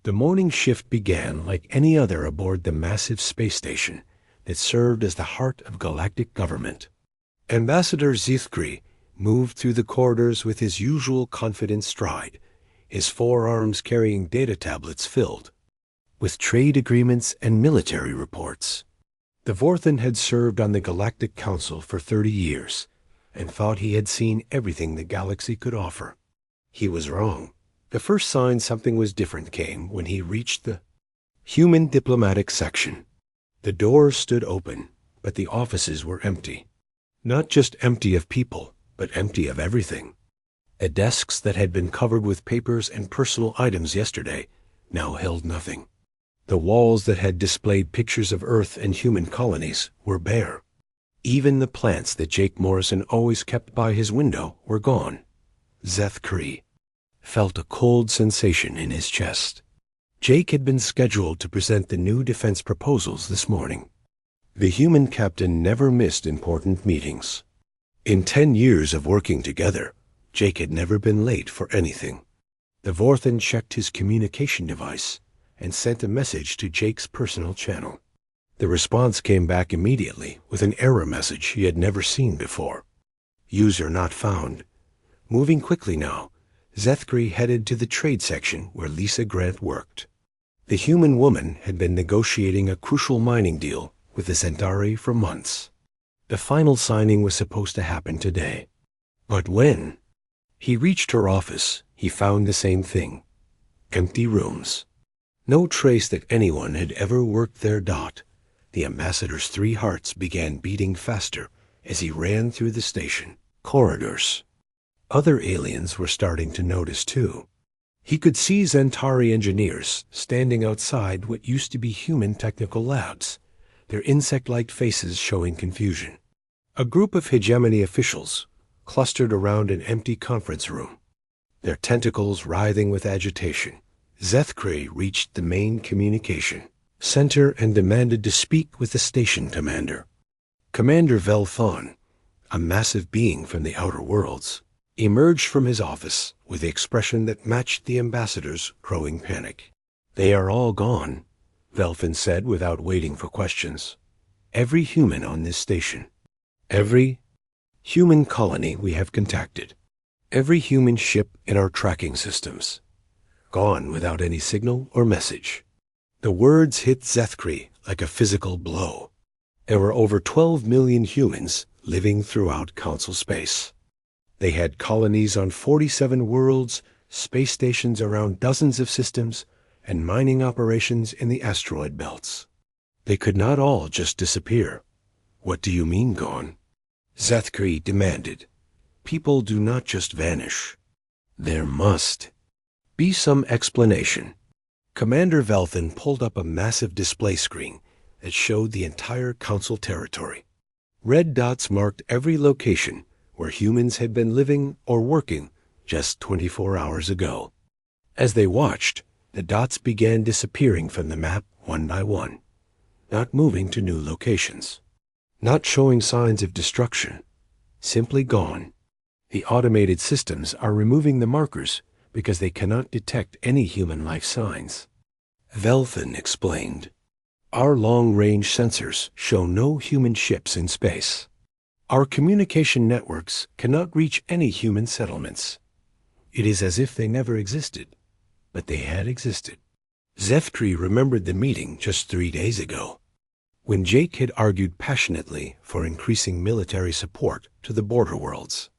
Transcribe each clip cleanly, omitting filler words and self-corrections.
The morning shift began like any other aboard the massive space station that served as the heart of galactic government. Ambassador Zithkri moved through the corridors with his usual confident stride, his forearms carrying data tablets filled with trade agreements and military reports. The Vorthan had served on the Galactic Council for 30 years and thought he had seen everything the galaxy could offer. He was wrong. The first sign something was different came when he reached the human diplomatic section. The doors stood open, but the offices were empty. Not just empty of people, but empty of everything. The desks that had been covered with papers and personal items yesterday now held nothing. The walls that had displayed pictures of Earth and human colonies were bare. Even the plants that Jake Morrison always kept by his window were gone. Zethkri felt a cold sensation in his chest. Jake had been scheduled to present the new defense proposals this morning. The human captain never missed important meetings. In 10 years of working together, Jake had never been late for anything. The Vorthan checked his communication device and sent a message to Jake's personal channel. The response came back immediately with an error message he had never seen before. User not found. Moving quickly now, Zethkri headed to the trade section where Lisa Grant worked. The human woman had been negotiating a crucial mining deal with the Centauri for months. The final signing was supposed to happen today. But when he reached her office, he found the same thing. Empty rooms. No trace that anyone had ever worked there. The ambassador's 3 hearts began beating faster as he ran through the station corridors. Other aliens were starting to notice too. He could see Centauri engineers standing outside what used to be human technical labs, their insect-like faces showing confusion. A group of hegemony officials clustered around an empty conference room, their tentacles writhing with agitation. Zethkri reached the main communication center and demanded to speak with the station commander. Commander Velthon, a massive being from the outer worlds, emerged from his office with the expression that matched the ambassador's growing panic. "They are all gone," Velthon said without waiting for questions. "Every human on this station. Every human colony we have contacted. Every human ship in our tracking systems. Gone without any signal or message." The words hit Zethkri like a physical blow. There were over 12 million humans living throughout Council space. They had colonies on 47 worlds, space stations around dozens of systems, and mining operations in the asteroid belts. They could not all just disappear. "What do you mean gone?" Zethkri demanded. "People do not just vanish. There must be some explanation." Commander Velthon pulled up a massive display screen that showed the entire Council territory. Red dots marked every location where humans had been living or working just 24 hours ago. As they watched, the dots began disappearing from the map one by one, not moving to new locations, not showing signs of destruction, simply gone. The automated systems are removing the markers because they cannot detect any human life signs. Velthon explained, "Our long-range sensors show no human ships in space. Our communication networks cannot reach any human settlements. It is as if they never existed, but they had existed." Zethkri remembered the meeting just 3 days ago, when Jake had argued passionately for increasing military support to the border worlds.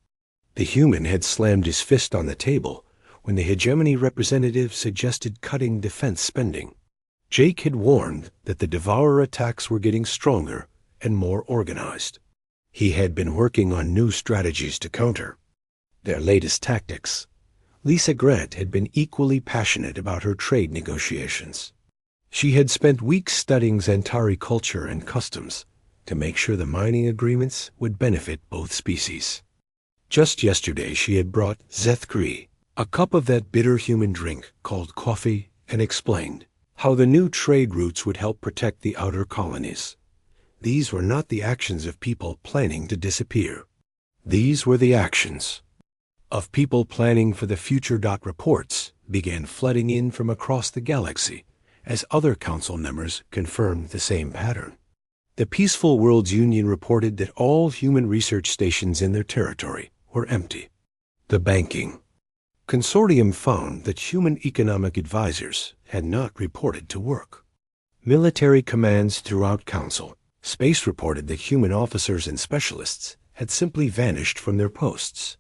The human had slammed his fist on the table when the hegemony representative suggested cutting defense spending. Jake had warned that the Devourer attacks were getting stronger and more organized. He had been working on new strategies to counter their latest tactics. Lisa Grant had been equally passionate about her trade negotiations. She had spent weeks studying Centauri culture and customs to make sure the mining agreements would benefit both species. Just yesterday she had brought Zethkri a cup of that bitter human drink called coffee and explained how the new trade routes would help protect the outer colonies. These were not the actions of people planning to disappear. These were the actions of people planning for the future. Reports began flooding in from across the galaxy as other council members confirmed the same pattern. The Peaceful Worlds Union reported that all human research stations in their territory were empty. The banking consortium found that human economic advisors had not reported to work. Military commands throughout Council, Space reported that human officers and specialists had simply vanished from their posts.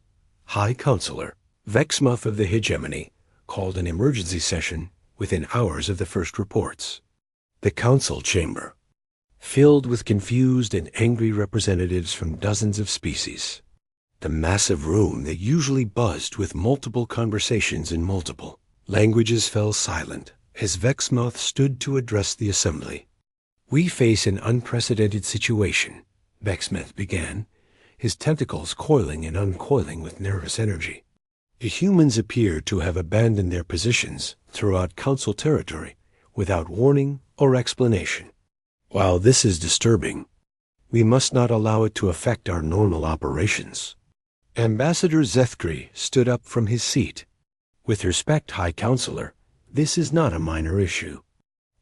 High Counselor Vexmuth of the Hegemony called an emergency session within hours of the first reports. The Council chamber, filled with confused and angry representatives from dozens of species. The massive room that usually buzzed with multiple conversations in multiple languages fell silent as Vexmuth stood to address the assembly. "We face an unprecedented situation," Vexmuth began, his tentacles coiling and uncoiling with nervous energy. The humans appear to have abandoned their positions throughout Council territory without warning or explanation. While this is disturbing, we must not allow it to affect our normal operations. Ambassador Zethkri stood up from his seat. "With respect, High Counselor, this is not a minor issue.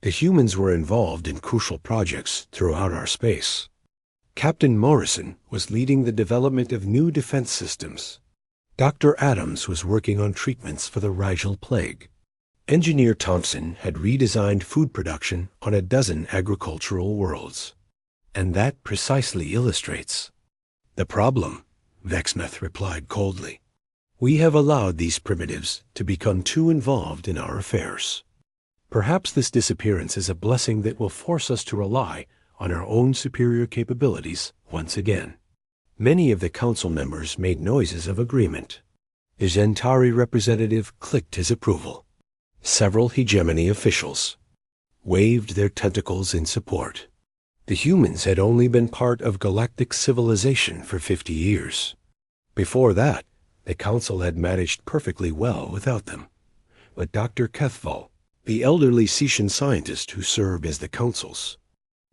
The humans were involved in crucial projects throughout our space. Captain Morrison was leading the development of new defense systems. Dr. Adams was working on treatments for the Rigel plague. Engineer Thompson had redesigned food production on a dozen agricultural worlds. And that precisely illustrates the problem," Vexmuth replied coldly. "We have allowed these primitives to become too involved in our affairs. Perhaps this disappearance is a blessing that will force us to rely on our own superior capabilities once again." Many of the council members made noises of agreement. The Zentari representative clicked his approval. Several hegemony officials waved their tentacles in support. The humans had only been part of galactic civilization for 50 years. Before that, the council had managed perfectly well without them. But Dr. Kethval, the elderly Setian scientist who served as the council's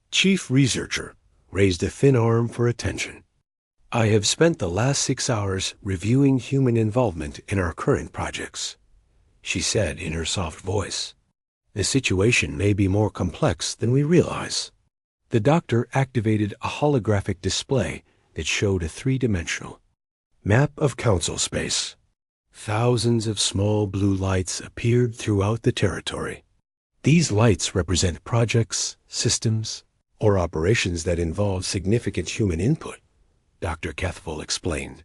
chief researcher, raised a thin arm for attention. "I have spent the last 6 hours reviewing human involvement in our current projects," she said in her soft voice. "The situation may be more complex than we realize." The doctor activated a holographic display that showed a three-dimensional map of council space. Thousands of small blue lights appeared throughout the territory. These lights represent projects, systems, or operations that involve significant human input, Dr. Kethval explained.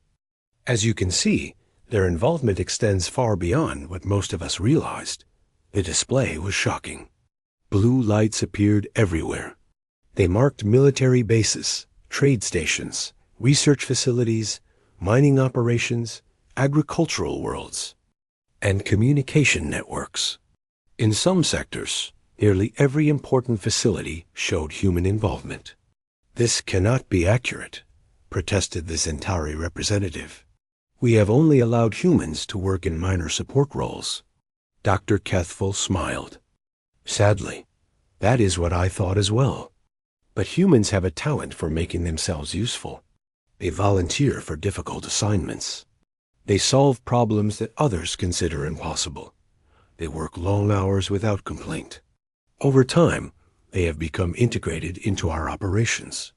"As you can see, their involvement extends far beyond what most of us realized." The display was shocking. Blue lights appeared everywhere. They marked military bases, trade stations, research facilities, mining operations, agricultural worlds, and communication networks. In some sectors, nearly every important facility showed human involvement. "This cannot be accurate," protested the Centauri representative. "We have only allowed humans to work in minor support roles." Dr. Kethval smiled. "Sadly, that is what I thought as well. But humans have a talent for making themselves useful. They volunteer for difficult assignments. They solve problems that others consider impossible. They work long hours without complaint. Over time, they have become integrated into our operations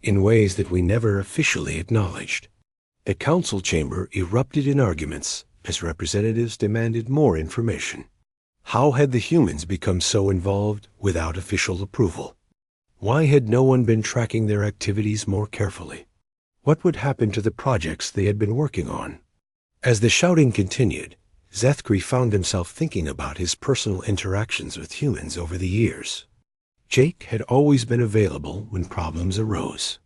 in ways that we never officially acknowledged." The council chamber erupted in arguments as representatives demanded more information. How had the humans become so involved without official approval? Why had no one been tracking their activities more carefully? What would happen to the projects they had been working on? As the shouting continued, Zethkri found himself thinking about his personal interactions with humans over the years. Jake had always been available when problems arose.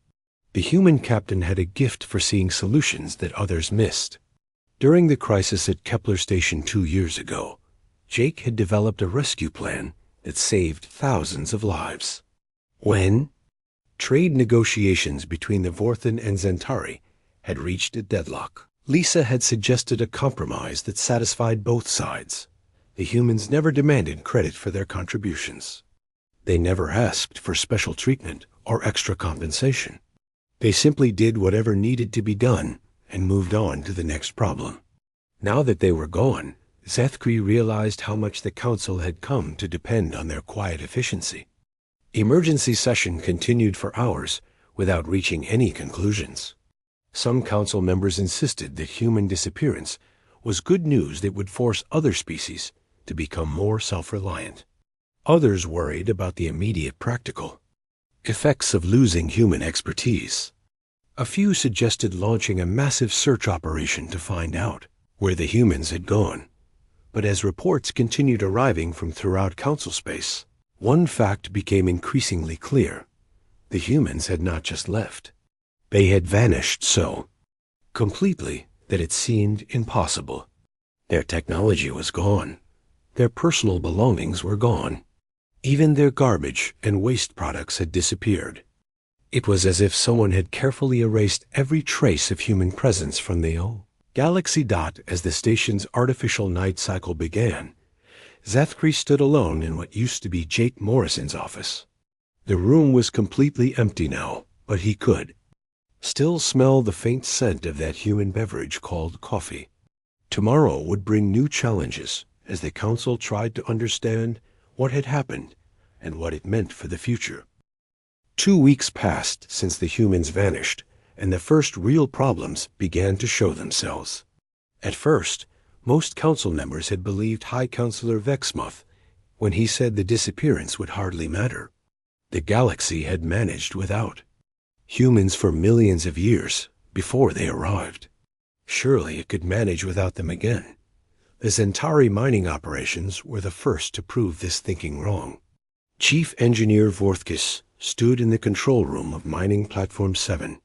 The human captain had a gift for seeing solutions that others missed. During the crisis at Kepler Station 2 years ago, Jake had developed a rescue plan that saved thousands of lives. When trade negotiations between the Vorthan and Zentari had reached a deadlock, Lisa had suggested a compromise that satisfied both sides. The humans never demanded credit for their contributions. They never asked for special treatment or extra compensation. They simply did whatever needed to be done and moved on to the next problem. Now that they were gone, Zethkri realized how much the Council had come to depend on their quiet efficiency. Emergency session continued for hours without reaching any conclusions. Some Council members insisted that human disappearance was good news that would force other species to become more self-reliant. Others worried about the immediate practical effects of losing human expertise. A few suggested launching a massive search operation to find out where the humans had gone. But as reports continued arriving from throughout Council space, one fact became increasingly clear. The humans had not just left. They had vanished so completely that it seemed impossible. Their technology was gone. Their personal belongings were gone. Even their garbage and waste products had disappeared. It was as if someone had carefully erased every trace of human presence from the galaxy. As the station's artificial night cycle began, Zethkri stood alone in what used to be Jake Morrison's office. The room was completely empty now, but he could still smell the faint scent of that human beverage called coffee. Tomorrow would bring new challenges as the Council tried to understand what had happened and what it meant for the future. 2 weeks passed since the humans vanished, and the first real problems began to show themselves. At first, most Council members had believed High Counselor Vexmuth when he said the disappearance would hardly matter. The galaxy had managed without humans for millions of years before they arrived. Surely it could manage without them again. The Zentari mining operations were the first to prove this thinking wrong. Chief Engineer Vorthkis stood in the control room of Mining Platform 7,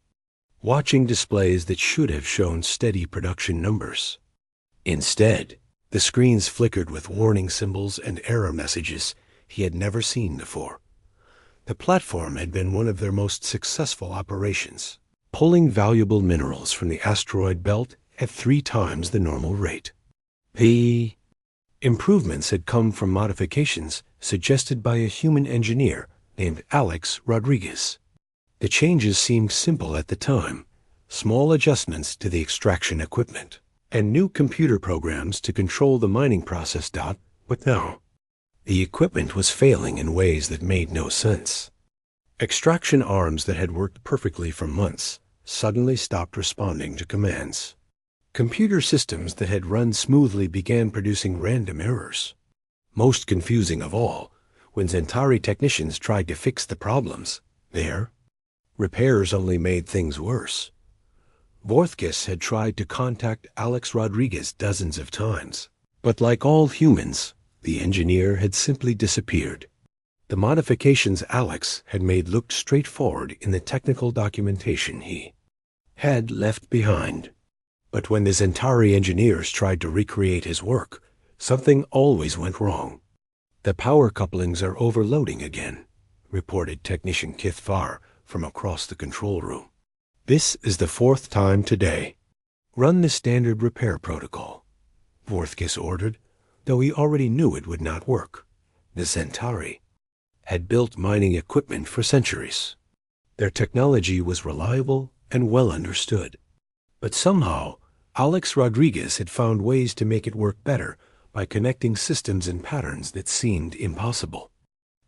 watching displays that should have shown steady production numbers. Instead, the screens flickered with warning symbols and error messages he had never seen before. The platform had been one of their most successful operations, pulling valuable minerals from the asteroid belt at 3 times the normal rate. The improvements had come from modifications suggested by a human engineer named Alex Rodriguez. The changes seemed simple at the time, small adjustments to the extraction equipment, and new computer programs to control the mining process. But now, the equipment was failing in ways that made no sense. Extraction arms that had worked perfectly for months suddenly stopped responding to commands. Computer systems that had run smoothly began producing random errors. Most confusing of all, when Zentari technicians tried to fix the problems, their repairs only made things worse. Vorthkis had tried to contact Alex Rodriguez dozens of times, but like all humans, the engineer had simply disappeared. The modifications Alex had made looked straightforward in the technical documentation he had left behind. But when the Zentari engineers tried to recreate his work, something always went wrong. "The power couplings are overloading again," reported Technician Kithfar from across the control room. "This is the 4th time today. Run the standard repair protocol," Vorthkis ordered, though he already knew it would not work. The Zentari had built mining equipment for centuries. Their technology was reliable and well understood. But somehow, Alex Rodriguez had found ways to make it work better by connecting systems and patterns that seemed impossible.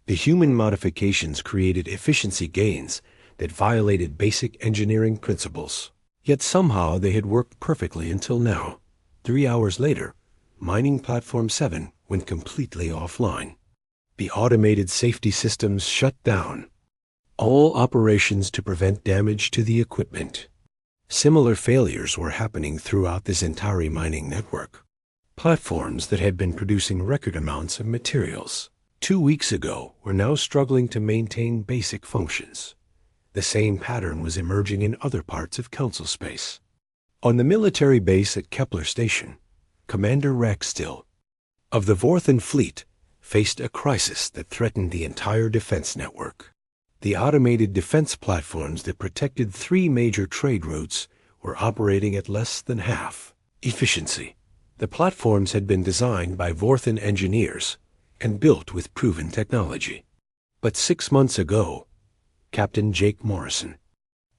The human modifications created efficiency gains that violated basic engineering principles. Yet somehow they had worked perfectly until now. 3 hours later, Mining Platform 7 went completely offline. The automated safety systems shut down all operations to prevent damage to the equipment. Similar failures were happening throughout the Zentari mining network. Platforms that had been producing record amounts of materials 2 weeks ago were now struggling to maintain basic functions. The same pattern was emerging in other parts of Council space. On the military base at Kepler Station, Commander Rackstill of the Vorthan Fleet faced a crisis that threatened the entire defense network. The automated defense platforms that protected 3 major trade routes were operating at less than half efficiency. The platforms had been designed by Vorthan engineers and built with proven technology. But 6 months ago, Captain Jake Morrison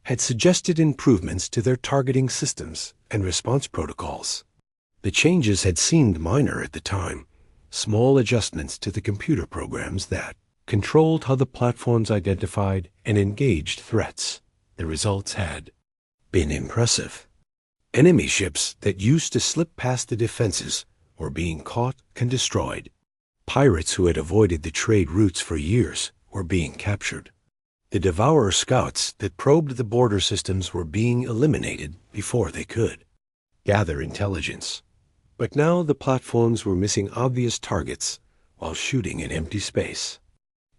had suggested improvements to their targeting systems and response protocols. The changes had seemed minor at the time, small adjustments to the computer programs that controlled how the platforms identified and engaged threats. The results had been impressive. Enemy ships that used to slip past the defenses were being caught and destroyed. Pirates who had avoided the trade routes for years were being captured. The Devourer scouts that probed the border systems were being eliminated before they could gather intelligence. But now the platforms were missing obvious targets while shooting in empty space.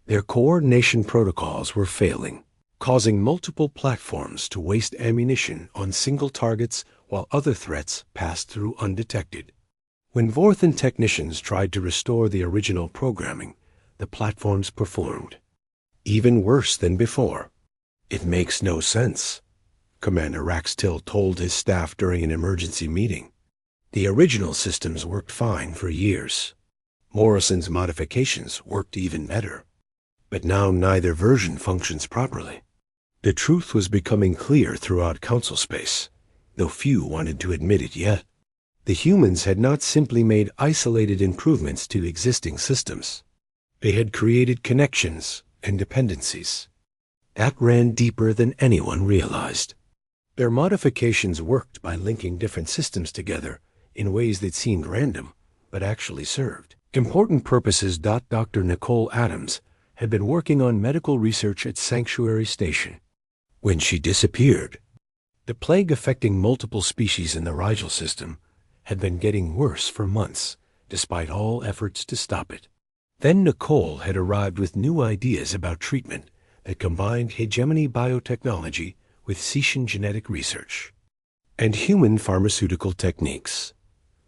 Their coordination protocols were failing, causing multiple platforms to waste ammunition on single targets while other threats passed through undetected. When Vorthan technicians tried to restore the original programming, the platforms performed even worse than before. "It makes no sense," Commander Raxtill told his staff during an emergency meeting. "The original systems worked fine for years. Morrison's modifications worked even better. But now neither version functions properly." The truth was becoming clear throughout Council space, though few wanted to admit it yet. The humans had not simply made isolated improvements to existing systems. They had created connections and dependencies that ran deeper than anyone realized. Their modifications worked by linking different systems together in ways that seemed random, but actually served important purposes. Dr. Nicole Adams had been working on medical research at Sanctuary Station when she disappeared. The plague affecting multiple species in the Rigel system had been getting worse for months, despite all efforts to stop it. Then Nicole had arrived with new ideas about treatment that combined hegemony biotechnology with Sician genetic research and human pharmaceutical techniques.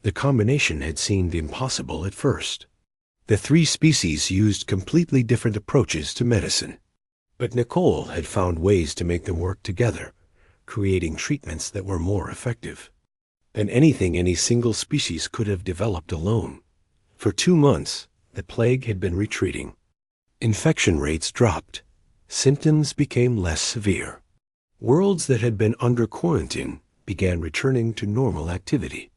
The combination had seemed impossible at first. The three species used completely different approaches to medicine, but Nicole had found ways to make them work together, creating treatments that were more effective than anything any single species could have developed alone. For 2 months, the plague had been retreating. Infection rates dropped. Symptoms became less severe. Worlds that had been under quarantine began returning to normal activity.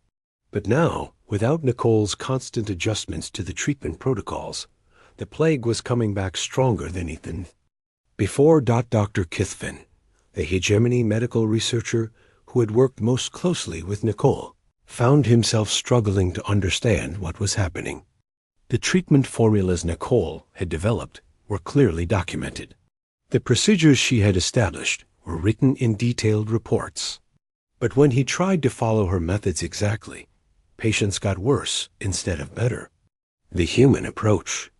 But now, without Nicole's constant adjustments to the treatment protocols, the plague was coming back stronger than Ethan. Before Dr. Kithvin, the hegemony medical researcher who had worked most closely with Nicole, found himself struggling to understand what was happening. The treatment formulas Nicole had developed were clearly documented. The procedures she had established were written in detailed reports. But when he tried to follow her methods exactly, patients got worse instead of better. "The human approach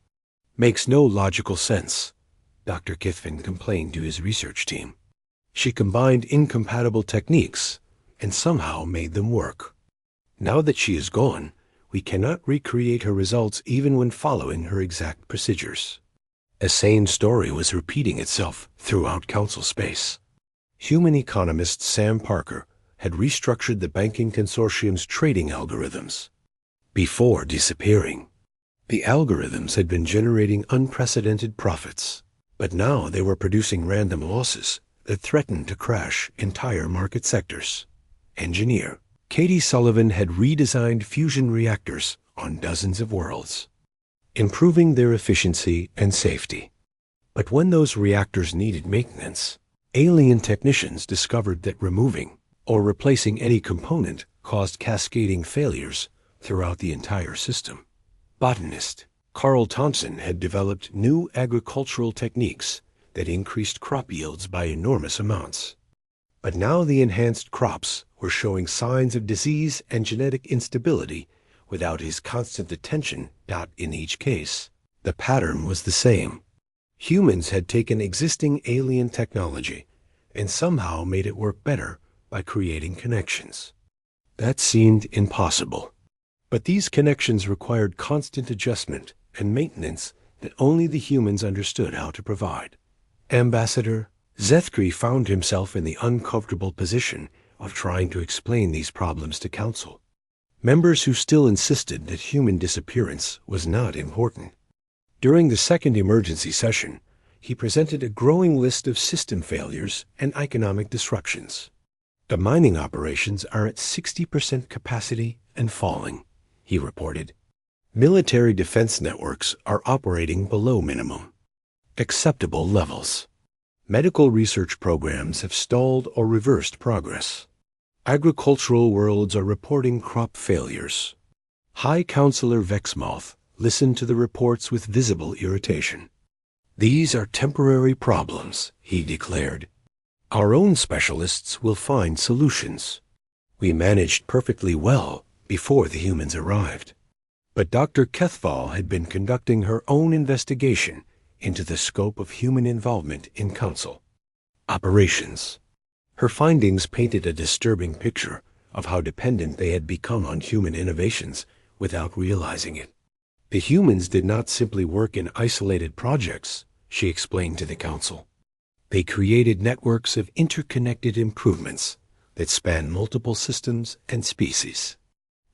makes no logical sense," Dr. Kithvin complained to his research team. "She combined incompatible techniques and somehow made them work. Now that she is gone, we cannot recreate her results even when following her exact procedures." A sane story was repeating itself throughout Council space. Human economist Sam Parker had restructured the banking consortium's trading algorithms before disappearing. The algorithms had been generating unprecedented profits, but now they were producing random losses that threatened to crash entire market sectors. Engineer Katie Sullivan had redesigned fusion reactors on dozens of worlds, improving their efficiency and safety. But when those reactors needed maintenance, alien technicians discovered that removing or replacing any component caused cascading failures throughout the entire system. Botanist Carl Thompson had developed new agricultural techniques that increased crop yields by enormous amounts. But now the enhanced crops were showing signs of disease and genetic instability without his constant attention. In each case, the pattern was the same. Humans had taken existing alien technology and somehow made it work better by creating connections. That seemed impossible. But these connections required constant adjustment and maintenance that only the humans understood how to provide. Ambassador Zethkri found himself in the uncomfortable position of trying to explain these problems to Council. Members who still insisted that human disappearance was not important. During the second emergency session, he presented a growing list of system failures and economic disruptions. The mining operations are at 60% capacity and falling, he reported. Military defense networks are operating below minimum acceptable levels. Medical research programs have stalled or reversed progress. Agricultural worlds are reporting crop failures. High Counselor Vexmoth listened to the reports with visible irritation. These are temporary problems, he declared. Our own specialists will find solutions. We managed perfectly well before the humans arrived. But Dr. Kethval had been conducting her own investigation into the scope of human involvement in Council operations. Her findings painted a disturbing picture of how dependent they had become on human innovations without realizing it. The humans did not simply work in isolated projects, she explained to the Council. They created networks of interconnected improvements that span multiple systems and species.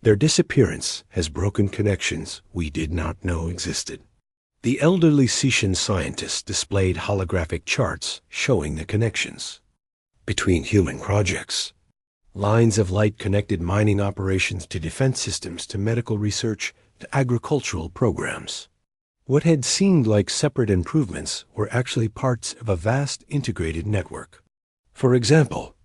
Their disappearance has broken connections we did not know existed. The elderly Sician scientist displayed holographic charts showing the connections between human projects. Lines of light connected mining operations to defense systems to medical research to agricultural programs. What had seemed like separate improvements were actually parts of a vast integrated network. For example,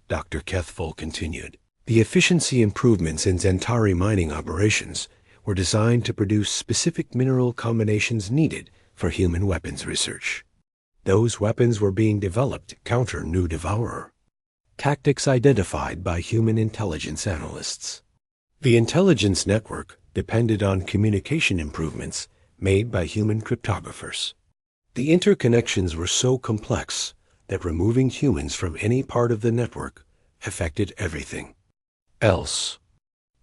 Dr. Kethval continued, the efficiency improvements in Zentari mining operations were designed to produce specific mineral combinations needed for human weapons research. Those weapons were being developed to counter new Devourer. Tactics identified by human intelligence analysts. The intelligence network depended on communication improvements made by human cryptographers. The interconnections were so complex that removing humans from any part of the network affected everything else.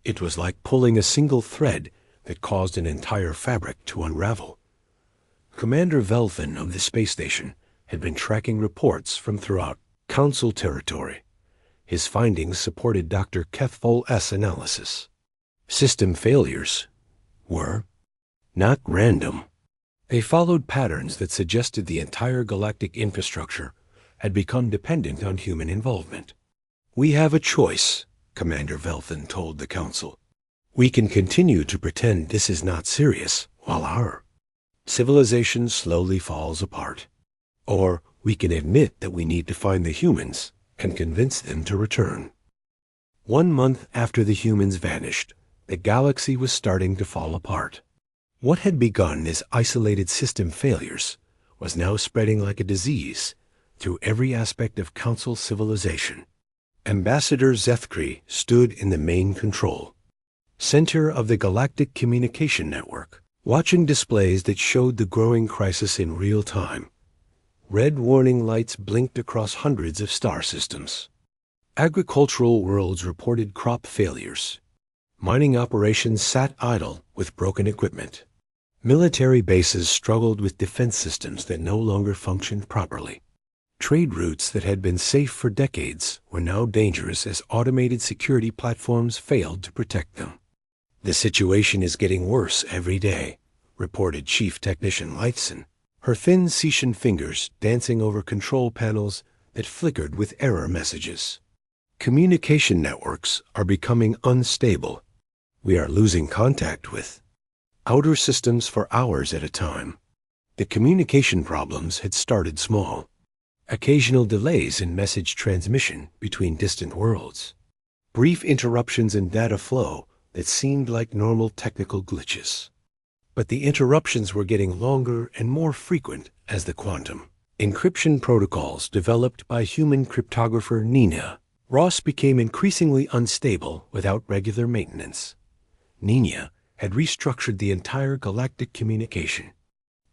It was like pulling a single thread that caused an entire fabric to unravel. Commander Velthin of the space station had been tracking reports from throughout Council territory. His findings supported Dr. Kethval's analysis. System failures were not random. They followed patterns that suggested the entire galactic infrastructure had become dependent on human involvement. We have a choice, Commander Velthin told the Council. We can continue to pretend this is not serious while our civilization slowly falls apart. Or we can admit that we need to find the humans and convince them to return. 1 month after the humans vanished, the galaxy was starting to fall apart. What had begun as isolated system failures was now spreading like a disease through every aspect of Council civilization. Ambassador Zethkri stood in the main control center of the Galactic Communication Network, watching displays that showed the growing crisis in real time. Red warning lights blinked across hundreds of star systems. Agricultural worlds reported crop failures. Mining operations sat idle with broken equipment. Military bases struggled with defense systems that no longer functioned properly. Trade routes that had been safe for decades were now dangerous as automated security platforms failed to protect them. The situation is getting worse every day, reported Chief Technician Leifson, her thin Sician fingers dancing over control panels that flickered with error messages. Communication networks are becoming unstable. We are losing contact with outer systems for hours at a time. The communication problems had started small. Occasional delays in message transmission between distant worlds. Brief interruptions in data flow that seemed like normal technical glitches. But the interruptions were getting longer and more frequent as the quantum encryption protocols developed by human cryptographer Nina Ross became increasingly unstable without regular maintenance. Nina had restructured the entire galactic communication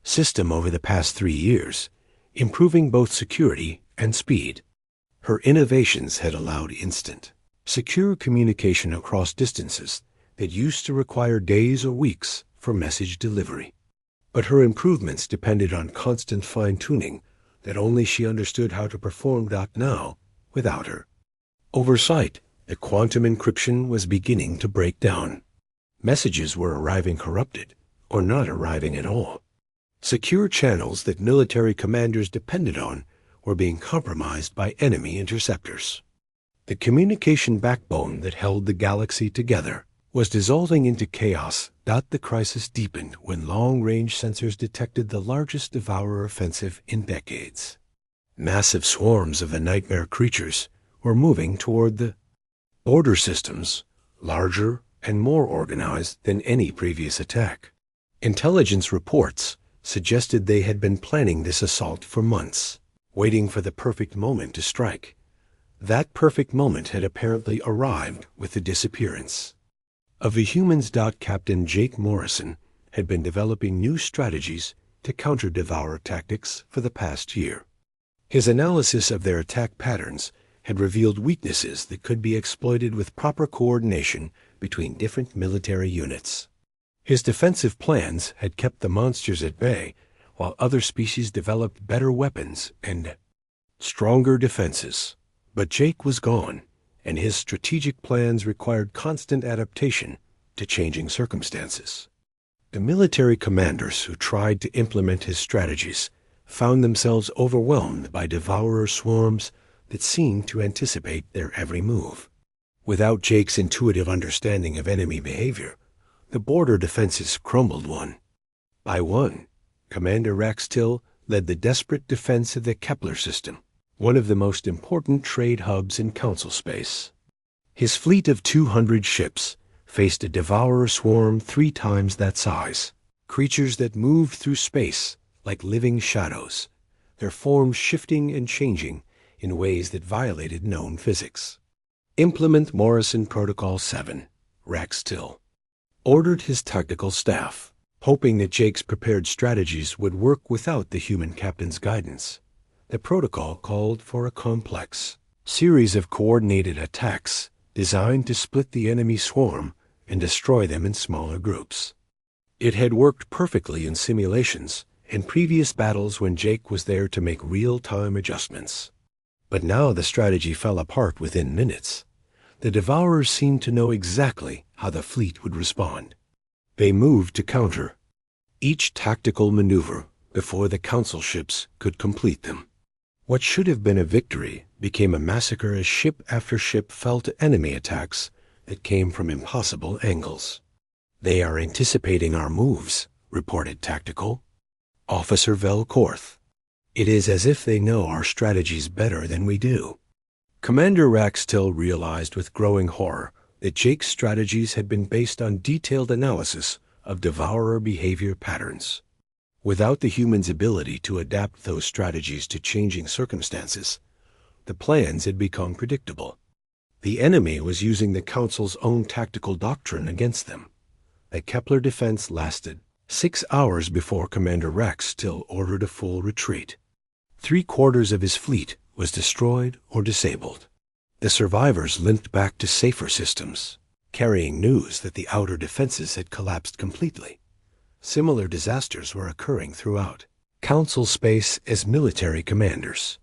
system over the past 3 years, improving both security and speed. Her innovations had allowed instant, secure communication across distances that used to require days or weeks for message delivery. But her improvements depended on constant fine-tuning that only she understood how to perform. Now, without her oversight, the quantum encryption was beginning to break down. Messages were arriving corrupted or not arriving at all. Secure channels that military commanders depended on were being compromised by enemy interceptors. The communication backbone that held the galaxy together was dissolving into chaos. The crisis deepened when long-range sensors detected the largest devourer offensive in decades. Massive swarms of the nightmare creatures were moving toward the border systems, larger and more organized than any previous attack. Intelligence reports suggested they had been planning this assault for months, waiting for the perfect moment to strike. That perfect moment had apparently arrived with the disappearance of the humans. Captain Jake Morrison had been developing new strategies to counter devourer tactics for the past year. His analysis of their attack patterns had revealed weaknesses that could be exploited with proper coordination between different military units. His defensive plans had kept the monsters at bay, while other species developed better weapons and stronger defenses. But Jake was gone, and his strategic plans required constant adaptation to changing circumstances. The military commanders who tried to implement his strategies found themselves overwhelmed by devourer swarms that seemed to anticipate their every move. Without Jake's intuitive understanding of enemy behavior, the border defenses crumbled one by one. Commander Raxtil led the desperate defense of the Kepler system, one of the most important trade hubs in Council space. His fleet of 200 ships faced a devourer swarm 3 times that size, creatures that moved through space like living shadows, their forms shifting and changing in ways that violated known physics. Implement Morrison Protocol 7, Raxtil ordered his tactical staff, hoping that Jake's prepared strategies would work without the human captain's guidance. The protocol called for a complex series of coordinated attacks designed to split the enemy swarm and destroy them in smaller groups. It had worked perfectly in simulations and previous battles when Jake was there to make real-time adjustments. But now the strategy fell apart within minutes. The Devourers seemed to know exactly how the fleet would respond. They moved to counter each tactical maneuver before the Council ships could complete them. What should have been a victory became a massacre as ship after ship fell to enemy attacks that came from impossible angles. "They are anticipating our moves," reported Tactical Officer Velkorth. "It is as if they know our strategies better than we do." Commander Raxtil realized with growing horror that Jake's strategies had been based on detailed analysis of devourer behavior patterns. Without the humans' ability to adapt those strategies to changing circumstances, the plans had become predictable. The enemy was using the Council's own tactical doctrine against them. The Kepler defense lasted 6 hours before Commander Raxtil ordered a full retreat. 3/4 of his fleet was destroyed or disabled. The survivors limped back to safer systems, carrying news that the outer defenses had collapsed completely. Similar disasters were occurring throughout Council space as military commanders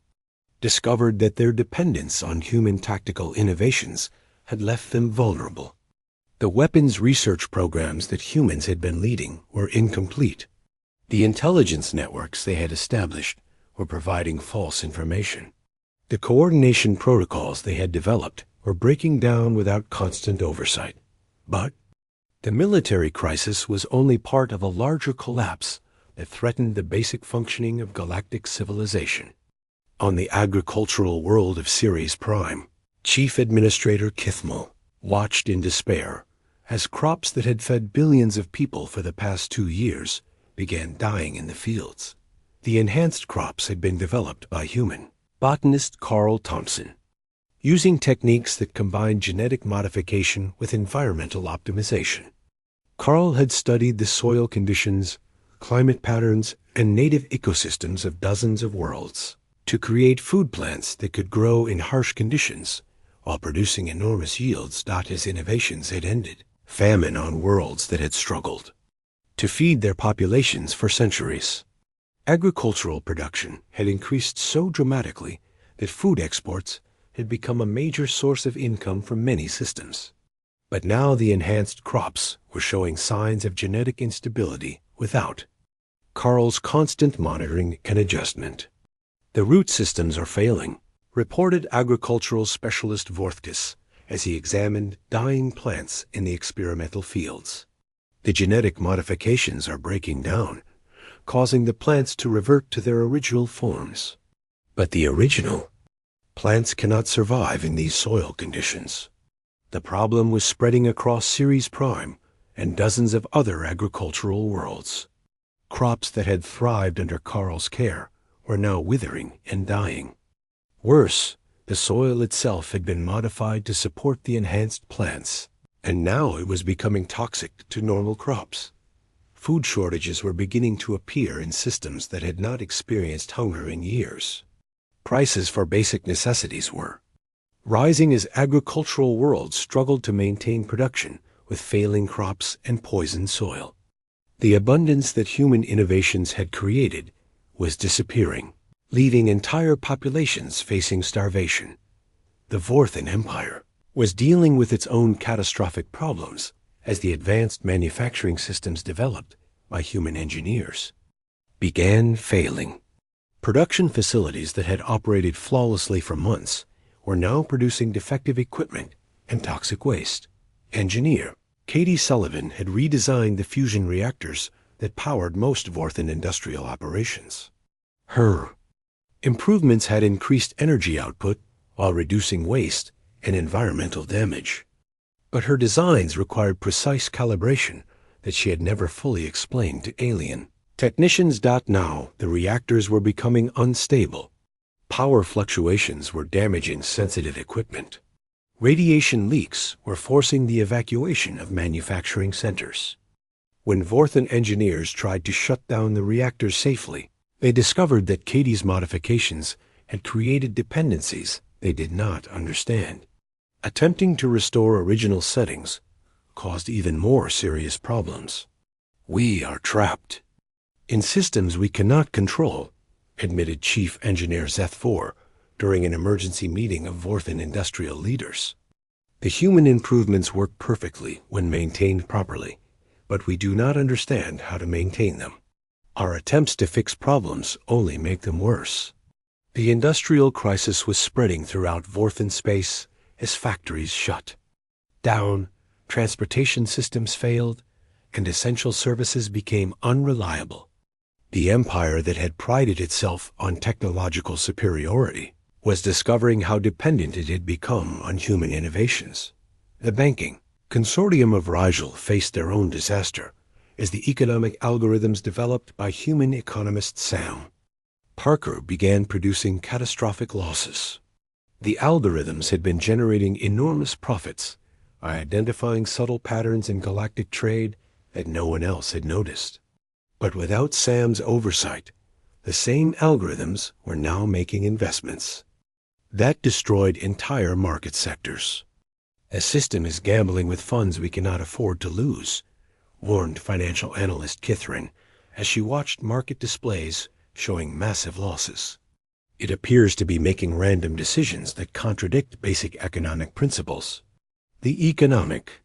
discovered that their dependence on human tactical innovations had left them vulnerable. The weapons research programs that humans had been leading were incomplete. The intelligence networks they had established were providing false information. The coordination protocols they had developed were breaking down without constant oversight. But the military crisis was only part of a larger collapse that threatened the basic functioning of galactic civilization. On the agricultural world of Ceres Prime, Chief Administrator Kithmal watched in despair as crops that had fed billions of people for the past 2 years began dying in the fields. The enhanced crops had been developed by human botanist Carl Thompson, using techniques that combined genetic modification with environmental optimization. Carl had studied the soil conditions, climate patterns, and native ecosystems of dozens of worlds to create food plants that could grow in harsh conditions while producing enormous yields. His innovations had ended famine on worlds that had struggled to feed their populations for centuries. Agricultural production had increased so dramatically that food exports had become a major source of income for many systems. But now the enhanced crops were showing signs of genetic instability without Carl's constant monitoring and adjustment. "The root systems are failing," reported agricultural specialist Vorthkis as he examined dying plants in the experimental fields. The genetic modifications are breaking down, causing the plants to revert to their original forms. But the original plants cannot survive in these soil conditions. The problem was spreading across Ceres Prime and dozens of other agricultural worlds. Crops that had thrived under Carl's care were now withering and dying. Worse, the soil itself had been modified to support the enhanced plants, and now it was becoming toxic to normal crops. Food shortages were beginning to appear in systems that had not experienced hunger in years. Prices for basic necessities were rising as agricultural worlds struggled to maintain production with failing crops and poisoned soil. The abundance that human innovations had created was disappearing, leaving entire populations facing starvation. The Vorthan Empire was dealing with its own catastrophic problems as the advanced manufacturing systems developed by human engineers began failing. Production facilities that had operated flawlessly for months were now producing defective equipment and toxic waste. Engineer Katie Sullivan had redesigned the fusion reactors that powered most Vorthan industrial operations. Her improvements had increased energy output while reducing waste and environmental damage. But her designs required precise calibration that she had never fully explained to alien technicians. Now, the reactors were becoming unstable. Power fluctuations were damaging sensitive equipment. Radiation leaks were forcing the evacuation of manufacturing centers. When Vorthan engineers tried to shut down the reactors safely, they discovered that Katie's modifications had created dependencies they did not understand. Attempting to restore original settings caused even more serious problems. "We are trapped in systems we cannot control," admitted Chief Engineer Zeth-4 during an emergency meeting of Vorthan industrial leaders. "The human improvements work perfectly when maintained properly, but we do not understand how to maintain them. Our attempts to fix problems only make them worse." The industrial crisis was spreading throughout Vorthan space as factories shut down, transportation systems failed, and essential services became unreliable. The empire that had prided itself on technological superiority was discovering how dependent it had become on human innovations. The banking consortium of Rigel faced their own disaster as the economic algorithms developed by human economist Sam Parker began producing catastrophic losses. The algorithms had been generating enormous profits by identifying subtle patterns in galactic trade that no one else had noticed. But without Sam's oversight, the same algorithms were now making investments that destroyed entire market sectors. "A system is gambling with funds we cannot afford to lose," warned financial analyst Kithrin as she watched market displays showing massive losses. "It appears to be making random decisions that contradict basic economic principles." The economic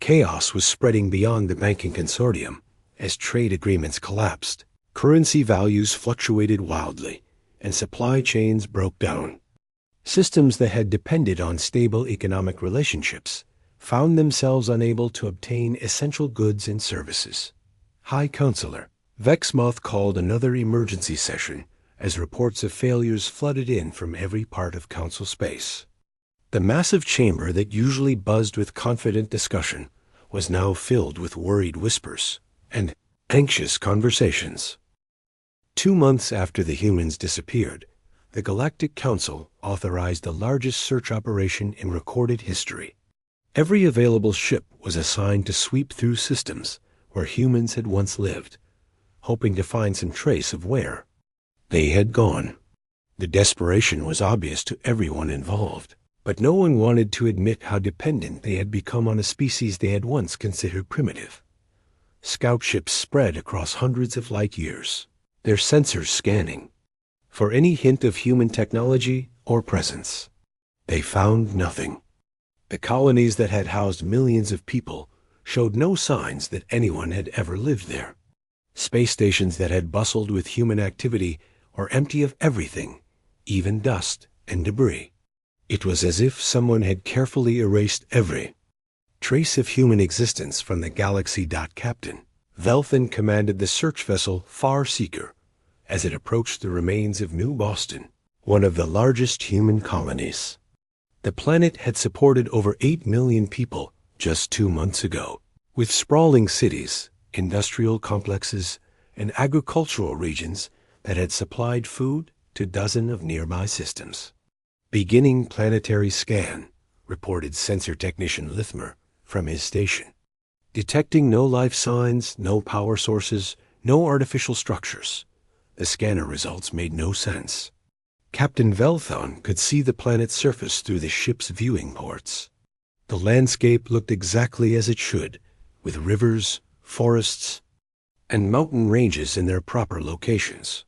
chaos was spreading beyond the banking consortium as trade agreements collapsed, currency values fluctuated wildly, and supply chains broke down. Systems that had depended on stable economic relationships found themselves unable to obtain essential goods and services. High Counselor Vexmoth called another emergency session as reports of failures flooded in from every part of Council space. The massive chamber that usually buzzed with confident discussion was now filled with worried whispers and anxious conversations. 2 months after the humans disappeared, the Galactic Council authorized the largest search operation in recorded history. Every available ship was assigned to sweep through systems where humans had once lived, hoping to find some trace of where they had gone. The desperation was obvious to everyone involved, but no one wanted to admit how dependent they had become on a species they had once considered primitive. Scout ships spread across hundreds of light years, their sensors scanning for any hint of human technology or presence. They found nothing. The colonies that had housed millions of people showed no signs that anyone had ever lived there. Space stations that had bustled with human activity were empty of everything, even dust and debris. It was as if someone had carefully erased every trace of human existence from the galaxy. Captain Velthan commanded the search vessel Far Seeker as it approached the remains of New Boston, one of the largest human colonies. The planet had supported over 8 million people just 2 months ago, with sprawling cities, industrial complexes, and agricultural regions that had supplied food to dozens of nearby systems. Beginning planetary scan, reported sensor technician Lithmer from his station. Detecting no life signs, no power sources, no artificial structures. The scanner results made no sense. Captain Velthon could see the planet's surface through the ship's viewing ports. The landscape looked exactly as it should, with rivers, forests, and mountain ranges in their proper locations.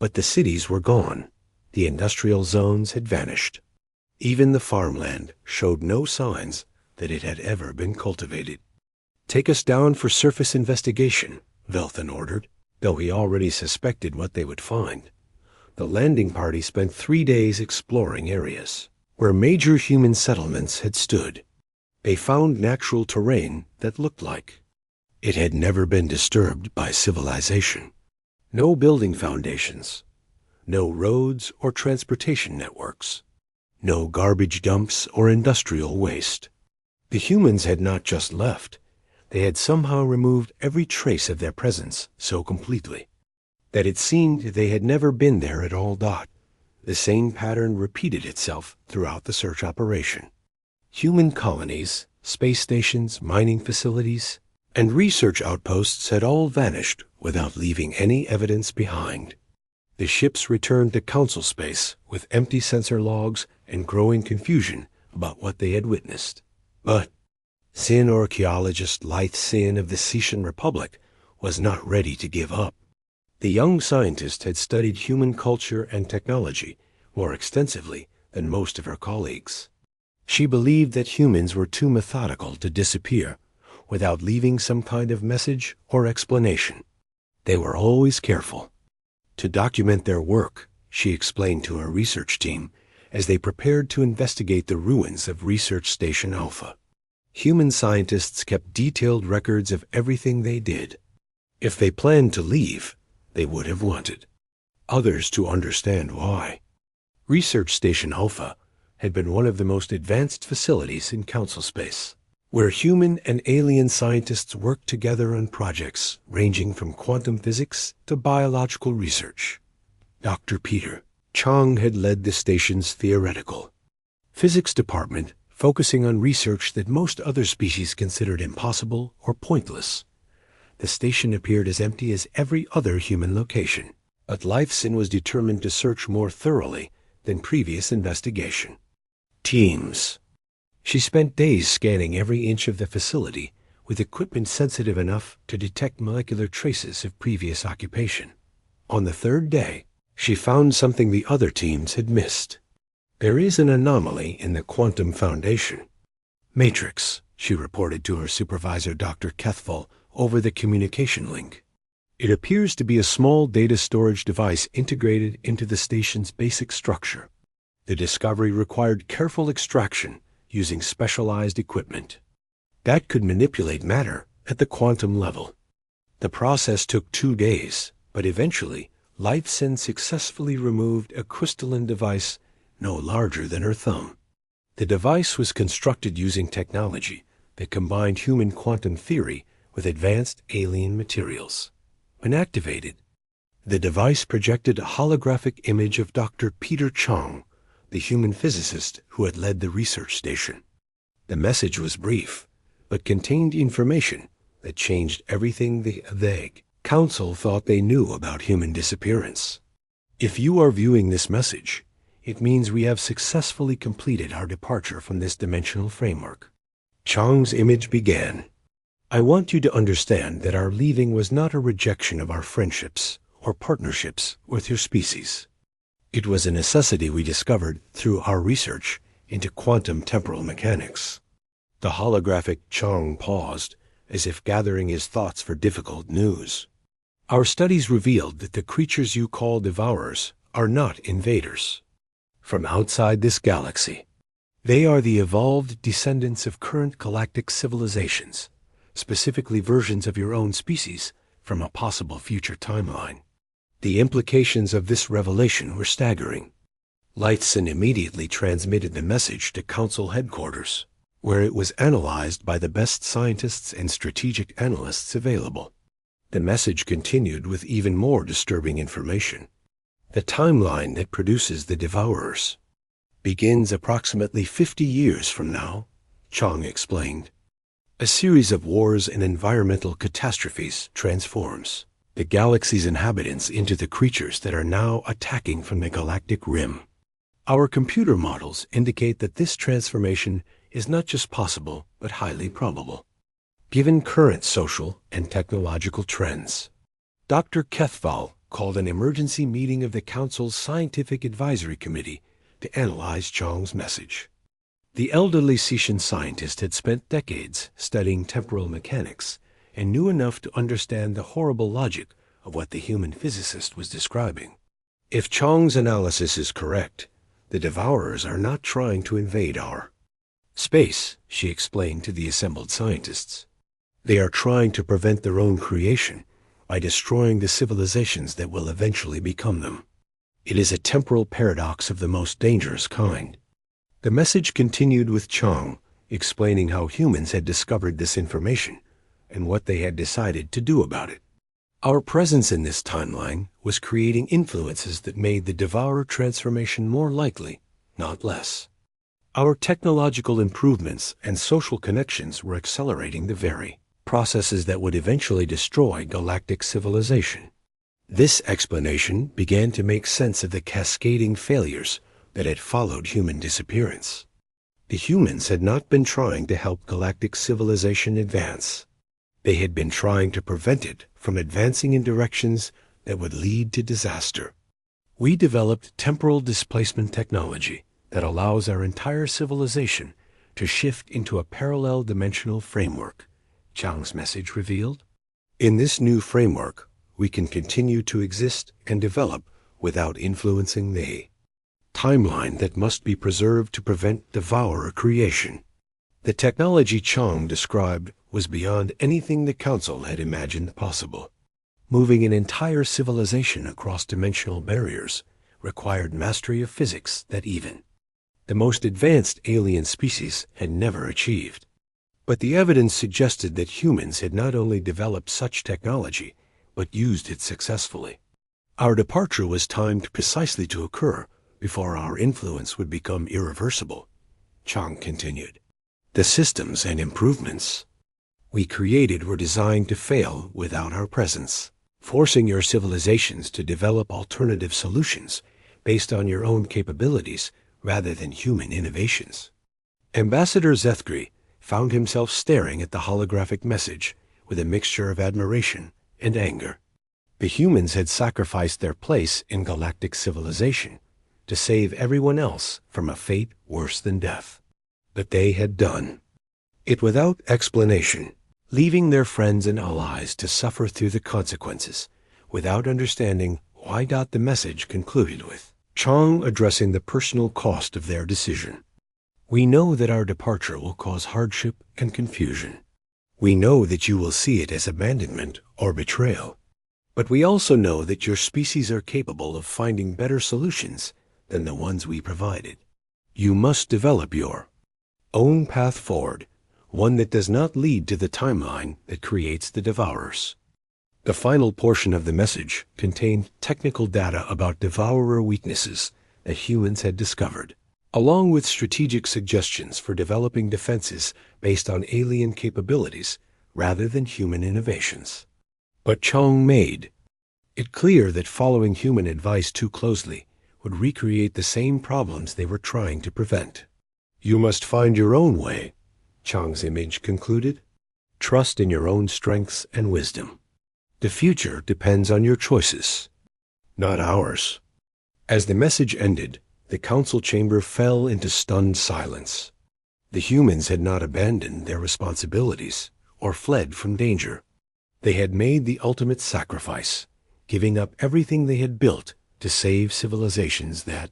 But the cities were gone. The industrial zones had vanished. Even the farmland showed no signs that it had ever been cultivated. "Take us down for surface investigation," Velthan ordered, though he already suspected what they would find. The landing party spent 3 days exploring areas where major human settlements had stood. They found natural terrain that looked like it had never been disturbed by civilization. No building foundations, no roads or transportation networks, no garbage dumps or industrial waste. The humans had not just left. They had somehow removed every trace of their presence so completely that it seemed they had never been there at all. The same pattern repeated itself throughout the search operation. Human colonies, space stations, mining facilities, and research outposts had all vanished without leaving any evidence behind. The ships returned to council space with empty sensor logs and growing confusion about what they had witnessed. But Sin archaeologist Lythe Sin of the Setian Republic was not ready to give up. The young scientist had studied human culture and technology more extensively than most of her colleagues. She believed that humans were too methodical to disappear without leaving some kind of message or explanation. They were always careful to document their work, she explained to her research team as they prepared to investigate the ruins of Research Station Alpha. Human scientists kept detailed records of everything they did. If they planned to leave, they would have wanted others to understand why. Research Station Alpha had been one of the most advanced facilities in council space, where human and alien scientists worked together on projects ranging from quantum physics to biological research. Dr. Peter Chang had led the station's theoretical physics department, focusing on research that most other species considered impossible or pointless. The station appeared as empty as every other human location, but Lytheson was determined to search more thoroughly than previous investigation. Teams. She spent days scanning every inch of the facility with equipment sensitive enough to detect molecular traces of previous occupation. On the 3rd day, she found something the other teams had missed. "There is an anomaly in the quantum foundation matrix," she reported to her supervisor, Dr. Kethfall, over the communication link. "It appears to be a small data storage device integrated into the station's basic structure. The discovery required careful extraction using specialized equipment that could manipulate matter at the quantum level. The process took 2 days, but eventually Lytheson successfully removed a crystalline device no larger than her thumb. The device was constructed using technology that combined human quantum theory with advanced alien materials. When activated, the device projected a holographic image of Dr. Peter Chang, the human physicist who had led the research station. The message was brief, but contained information that changed everything the Council thought they knew about human disappearance. "If you are viewing this message, it means we have successfully completed our departure from this dimensional framework." Chang's image began. "I want you to understand that our leaving was not a rejection of our friendships or partnerships with your species. It was a necessity we discovered through our research into quantum temporal mechanics." The holographic Chang paused, as if gathering his thoughts for difficult news. "Our studies revealed that the creatures you call devourers are not invaders from outside this galaxy. They are the evolved descendants of current galactic civilizations, specifically versions of your own species from a possible future timeline. The implications of this revelation were staggering. Lightson immediately transmitted the message to Council headquarters, where it was analyzed by the best scientists and strategic analysts available. The message continued with even more disturbing information. The timeline that produces the Devourers begins approximately 50 years from now, Chang explained. A series of wars and environmental catastrophes transforms the galaxy's inhabitants into the creatures that are now attacking from the galactic rim. Our computer models indicate that this transformation is not just possible, but highly probable, given current social and technological trends. Dr. Kethval called an emergency meeting of the Council's Scientific Advisory Committee to analyze Chang's message. The elderly Sician scientist had spent decades studying temporal mechanics and knew enough to understand the horrible logic of what the human physicist was describing. If Chang's analysis is correct, the Devourers are not trying to invade our space, she explained to the assembled scientists. They are trying to prevent their own creation by destroying the civilizations that will eventually become them. It is a temporal paradox of the most dangerous kind. The message continued with Chang explaining how humans had discovered this information and what they had decided to do about it. Our presence in this timeline was creating influences that made the Devourer transformation more likely, not less. Our technological improvements and social connections were accelerating the very processes that would eventually destroy galactic civilization. This explanation began to make sense of the cascading failures that had followed human disappearance. The humans had not been trying to help galactic civilization advance. They had been trying to prevent it from advancing in directions that would lead to disaster. We developed temporal displacement technology that allows our entire civilization to shift into a parallel dimensional framework, Chang's message revealed. In this new framework, we can continue to exist and develop without influencing the timeline that must be preserved to prevent Devourer creation. The technology Chang described was beyond anything the Council had imagined possible. Moving an entire civilization across dimensional barriers required mastery of physics that even the most advanced alien species had never achieved. But the evidence suggested that humans had not only developed such technology, but used it successfully. Our departure was timed precisely to occur before our influence would become irreversible, Chang continued. The systems and improvements we created were designed to fail without our presence, forcing your civilizations to develop alternative solutions based on your own capabilities rather than human innovations. Ambassador Zethgri found himself staring at the holographic message with a mixture of admiration and anger. The humans had sacrificed their place in galactic civilization to save everyone else from a fate worse than death. But they had done it without explanation, leaving their friends and allies to suffer through the consequences without understanding why. The message concluded with Chang addressing the personal cost of their decision. We know that our departure will cause hardship and confusion. We know that you will see it as abandonment or betrayal. But we also know that your species are capable of finding better solutions than the ones we provided. You must develop your own path forward, one that does not lead to the timeline that creates the Devourers. The final portion of the message contained technical data about Devourer weaknesses that humans had discovered, along with strategic suggestions for developing defenses based on alien capabilities rather than human innovations. But Chang made it clear that following human advice too closely would recreate the same problems they were trying to prevent. You must find your own way, Chang's image concluded. Trust in your own strengths and wisdom. The future depends on your choices, not ours. As the message ended, the council chamber fell into stunned silence. The humans had not abandoned their responsibilities or fled from danger. They had made the ultimate sacrifice, giving up everything they had built to save civilizations that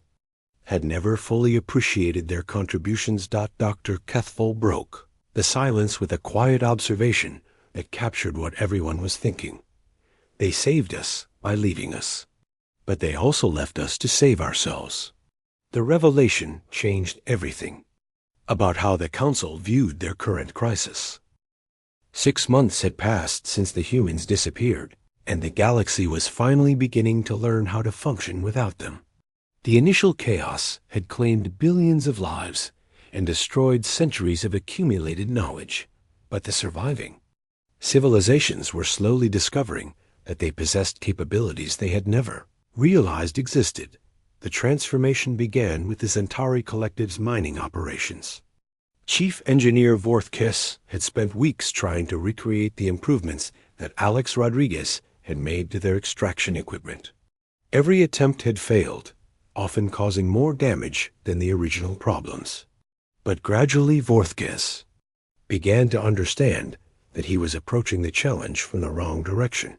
had never fully appreciated their contributions. Dr. Kethful broke the silence with a quiet observation that captured what everyone was thinking. They saved us by leaving us, but they also left us to save ourselves. The revelation changed everything about how the Council viewed their current crisis. 6 months had passed since the humans disappeared, and the galaxy was finally beginning to learn how to function without them. The initial chaos had claimed billions of lives and destroyed centuries of accumulated knowledge, but the surviving civilizations were slowly discovering that they possessed capabilities they had never realized existed. The transformation began with the Centauri Collective's mining operations. Chief Engineer Vorthkiss had spent weeks trying to recreate the improvements that Alex Rodriguez had made to their extraction equipment. Every attempt had failed, often causing more damage than the original problems. But gradually Vorthkiss began to understand that he was approaching the challenge from the wrong direction.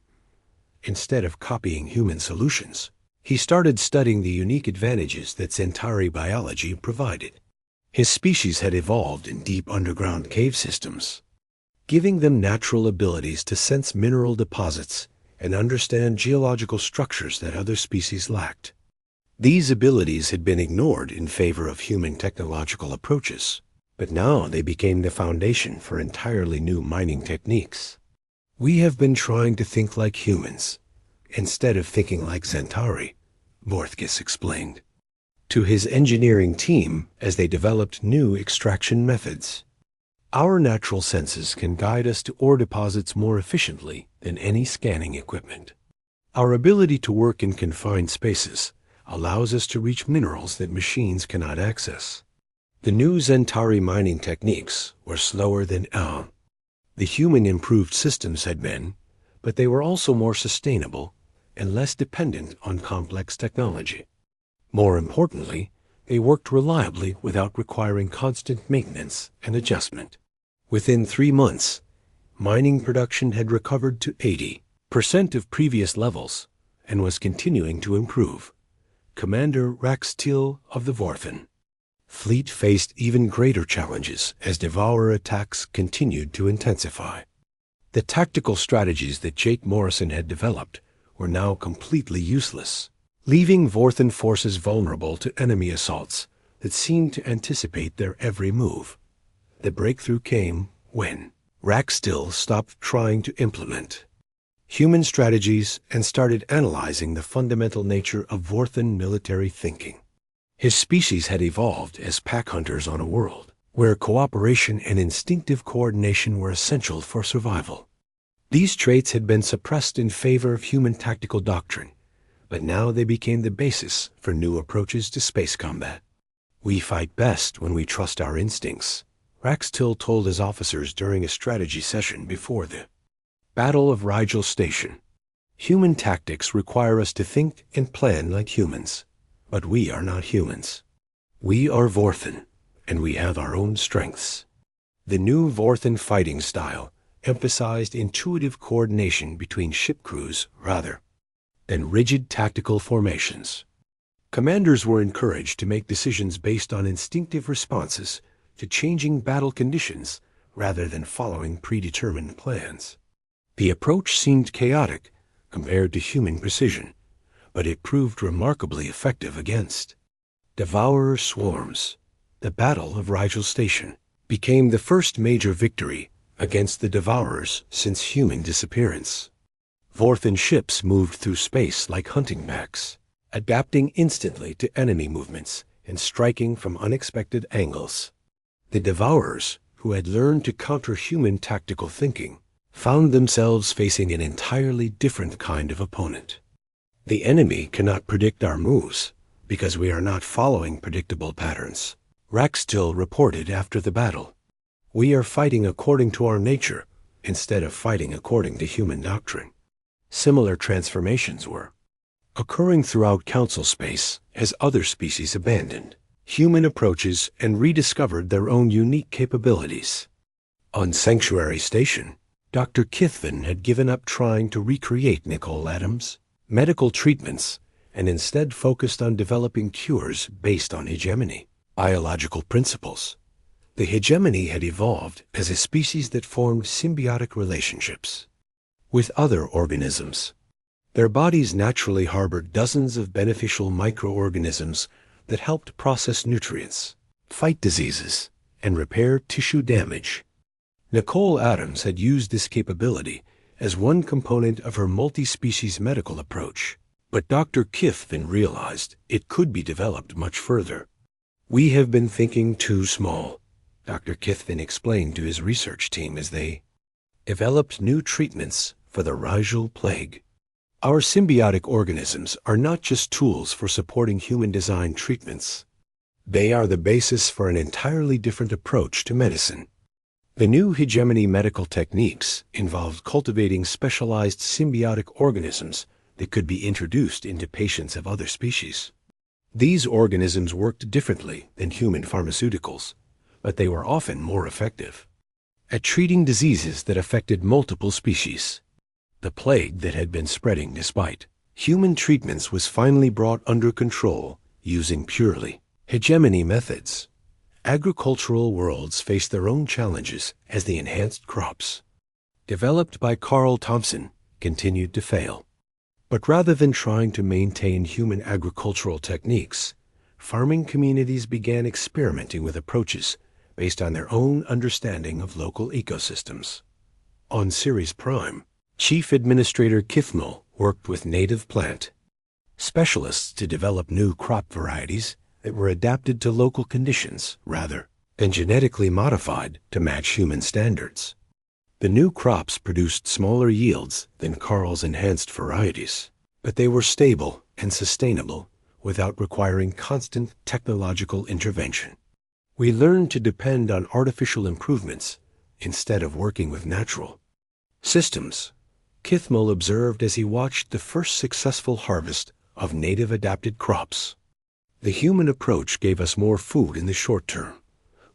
Instead of copying human solutions, he started studying the unique advantages that Centauri biology provided. His species had evolved in deep underground cave systems, giving them natural abilities to sense mineral deposits and understand geological structures that other species lacked. These abilities had been ignored in favor of human technological approaches, but now they became the foundation for entirely new mining techniques. "We have been trying to think like humans, instead of thinking like Centauri," Vorthkiss explained to his engineering team as they developed new extraction methods. "Our natural senses can guide us to ore deposits more efficiently than any scanning equipment. Our ability to work in confined spaces allows us to reach minerals that machines cannot access." The new Centauri mining techniques were slower than the human-improved systems had been, but they were also more sustainable and less dependent on complex technology. More importantly, they worked reliably without requiring constant maintenance and adjustment. Within 3 months, mining production had recovered to 80% of previous levels and was continuing to improve. Commander Raxtil of the Vorthen fleet faced even greater challenges as Devourer attacks continued to intensify. The tactical strategies that Jake Morrison had developed were now completely useless, leaving Vorthen forces vulnerable to enemy assaults that seemed to anticipate their every move. The breakthrough came when Raxtil stopped trying to implement human strategies and started analyzing the fundamental nature of Vorthen military thinking. His species had evolved as pack hunters on a world where cooperation and instinctive coordination were essential for survival. These traits had been suppressed in favor of human tactical doctrine, but now they became the basis for new approaches to space combat. "We fight best when we trust our instincts," Raxtil told his officers during a strategy session before the Battle of Rigel Station. "Human tactics require us to think and plan like humans, but we are not humans. We are Vorthen, and we have our own strengths." The new Vorthen fighting style emphasized intuitive coordination between ship crews rather than rigid tactical formations. Commanders were encouraged to make decisions based on instinctive responses to changing battle conditions rather than following predetermined plans. The approach seemed chaotic compared to human precision, but it proved remarkably effective against Devourer swarms. The Battle of Rigel Station became the first major victory against the Devourers since human disappearance. Vorthen ships moved through space like hunting packs, adapting instantly to enemy movements and striking from unexpected angles. The Devourers, who had learned to counter human tactical thinking, found themselves facing an entirely different kind of opponent. "The enemy cannot predict our moves because we are not following predictable patterns," Raxtil reported after the battle. "We are fighting according to our nature instead of fighting according to human doctrine." Similar transformations were occurring throughout Council space as other species abandoned human approaches and rediscovered their own unique capabilities. On Sanctuary Station, Dr. Kithvin had given up trying to recreate Nicole Adams' medical treatments and instead focused on developing cures based on hegemony, biological principles. The hegemony had evolved as a species that formed symbiotic relationships with other organisms. Their bodies naturally harbored dozens of beneficial microorganisms that helped process nutrients, fight diseases, and repair tissue damage. Nicole Adams had used this capability as one component of her multi-species medical approach, but Dr. Kithvin realized it could be developed much further. "We have been thinking too small," Dr. Kithvin explained to his research team as they developed new treatments for the Rigel plague. "Our symbiotic organisms are not just tools for supporting human-designed treatments. They are the basis for an entirely different approach to medicine." The new hegemony medical techniques involved cultivating specialized symbiotic organisms that could be introduced into patients of other species. These organisms worked differently than human pharmaceuticals, but they were often more effective at treating diseases that affected multiple species. The plague that had been spreading despite human treatments was finally brought under control using purely hegemony methods. Agricultural worlds faced their own challenges as the enhanced crops, developed by Carl Thompson, continued to fail. But rather than trying to maintain human agricultural techniques, farming communities began experimenting with approaches based on their own understanding of local ecosystems. On Ceres Prime, Chief Administrator Kithmel worked with native plant specialists to develop new crop varieties that were adapted to local conditions rather than genetically modified to match human standards. The new crops produced smaller yields than Carl's enhanced varieties, but they were stable and sustainable without requiring constant technological intervention. We learned to depend on artificial improvements instead of working with natural systems, Kithmel observed as he watched the first successful harvest of native adapted crops. The human approach gave us more food in the short term,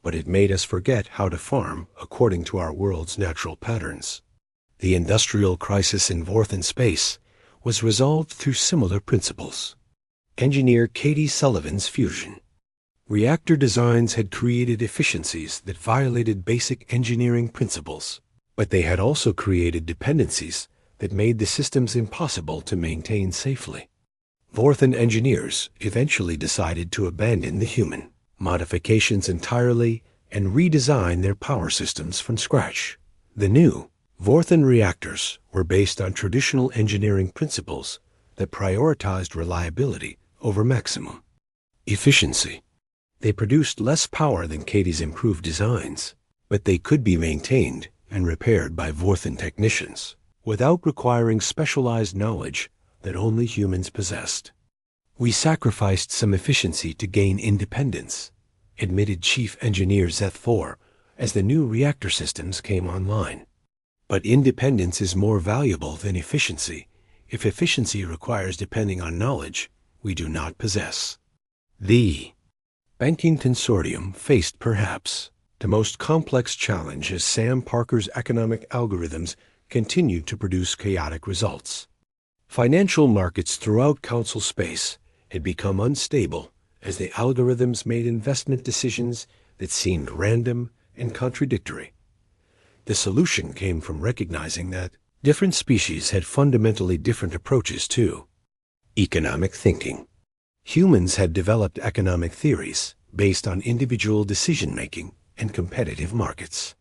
but it made us forget how to farm according to our world's natural patterns. The industrial crisis in Vorthen space was resolved through similar principles. Engineer Katie Sullivan's fusion reactor designs had created efficiencies that violated basic engineering principles, but they had also created dependencies that made the systems impossible to maintain safely. Vorthen engineers eventually decided to abandon the human modifications entirely and redesign their power systems from scratch. The new Vorthen reactors were based on traditional engineering principles that prioritized reliability over maximum efficiency. They produced less power than Katie's improved designs, but they could be maintained and repaired by Vorthen technicians without requiring specialized knowledge that only humans possessed. "We sacrificed some efficiency to gain independence," admitted Chief Engineer Zeth4 as the new reactor systems came online. "But independence is more valuable than efficiency if efficiency requires depending on knowledge we do not possess." The banking consortium faced perhaps the most complex challenge as Sam Parker's economic algorithms continued to produce chaotic results. Financial markets throughout Council space had become unstable as the algorithms made investment decisions that seemed random and contradictory. The solution came from recognizing that different species had fundamentally different approaches to economic thinking. Humans had developed economic theories based on individual decision-making and competitive markets.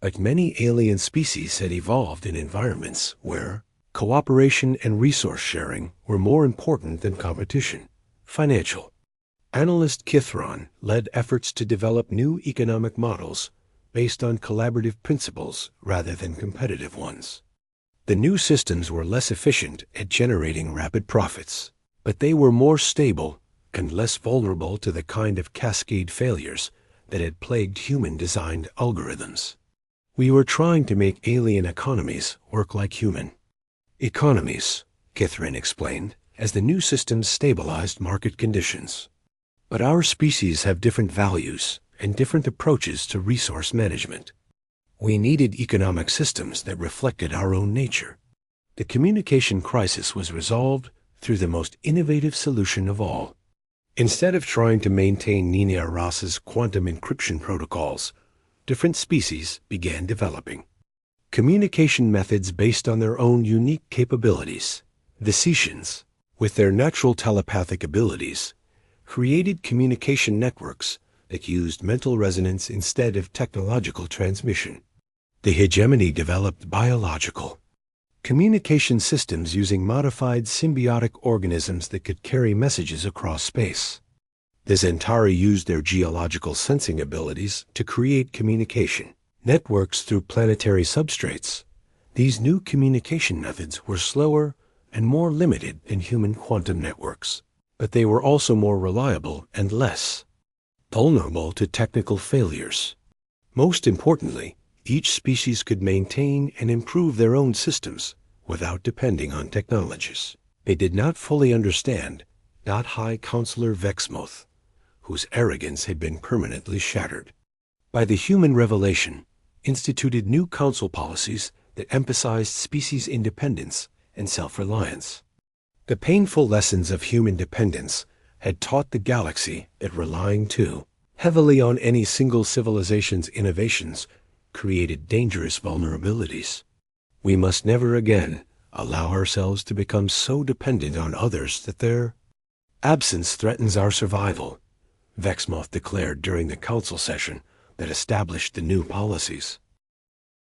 But many alien species had evolved in environments where cooperation and resource sharing were more important than competition. Financial analyst Kithron led efforts to develop new economic models based on collaborative principles rather than competitive ones. The new systems were less efficient at generating rapid profits, but they were more stable and less vulnerable to the kind of cascade failures that had plagued human-designed algorithms. "We were trying to make alien economies work like human economies," Kithrin explained, as the new systems stabilized market conditions. "But our species have different values and different approaches to resource management. We needed economic systems that reflected our own nature." The communication crisis was resolved through the most innovative solution of all. Instead of trying to maintain Nina Ross's quantum encryption protocols, different species began developing communication methods based on their own unique capabilities. The Cetians, with their natural telepathic abilities, created communication networks that used mental resonance instead of technological transmission. The Hegemony developed biological communication systems using modified symbiotic organisms that could carry messages across space. The Zentari used their geological sensing abilities to create communication networks through planetary substrates. These new communication methods were slower and more limited than human quantum networks, but they were also more reliable and less vulnerable to technical failures. Most importantly, each species could maintain and improve their own systems without depending on technologies they did not fully understand, not High Counselor Vexmoth, whose arrogance had been permanently shattered. By the human revelation, instituted new council policies that emphasized species independence and self-reliance. The painful lessons of human dependence had taught the galaxy that relying too heavily on any single civilization's innovations created dangerous vulnerabilities. We must never again allow ourselves to become so dependent on others that their absence threatens our survival, Vexmoth declared during the council session that established the new policies.